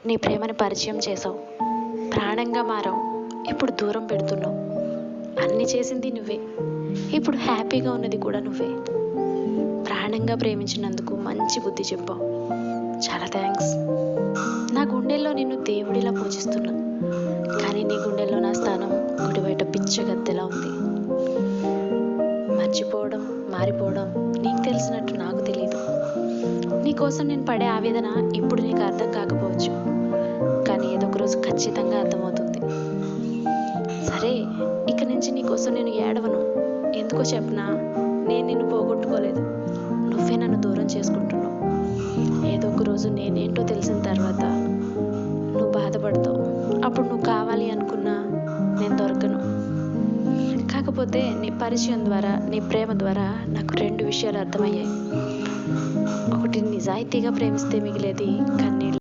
నీ ప్రేమని పరిచయం చేసావు, ప్రాణంగా మారావు. ఇప్పుడు దూరం పెడుతున్నావు. అన్నీ చేసింది నువ్వే, ఇప్పుడు హ్యాపీగా ఉన్నది కూడా నువ్వే. ప్రాణంగా ప్రేమించినందుకు మంచి బుద్ధి చెప్పావు. చాలా థ్యాంక్స్. నా గుండెల్లో నిన్ను దేవుడిలా పూజిస్తున్నా, కానీ నీ గుండెల్లో నా స్థానం గుడి బయట పిచ్చగత్తెలా ఉంది. మర్చిపోవడం, మారిపోవడం నీకు తెలిసినట్టు నాకు తెలీదు. నీకోసం నేను పడే ఆవేదన ఇప్పుడు నీకు అర్థం కాకపోవచ్చు, కానీ ఏదో ఒక రోజు ఖచ్చితంగా అర్థమవుతుంది. సరే, ఇక నుంచి నీకోసం నేను ఏడవను. ఎందుకో చెప్పనా, నేను నిన్ను పోగొట్టుకోలేదు, నువ్వే నన్ను దూరం చేసుకుంటున్నావు. ఏదో ఒక రోజు నేనేంటో తెలిసిన తర్వాత నువ్వు బాధపడతావు. అప్పుడు నువ్వు కావాలి అనుకున్నా నేను దొరకను. కాకపోతే నీ పరిచయం ద్వారా, నీ ప్రేమ ద్వారా నాకు 2 విషయాలు అర్థమయ్యాయి. ఒకటి, నిజాయితీగా ప్రేమిస్తే మిగిలేది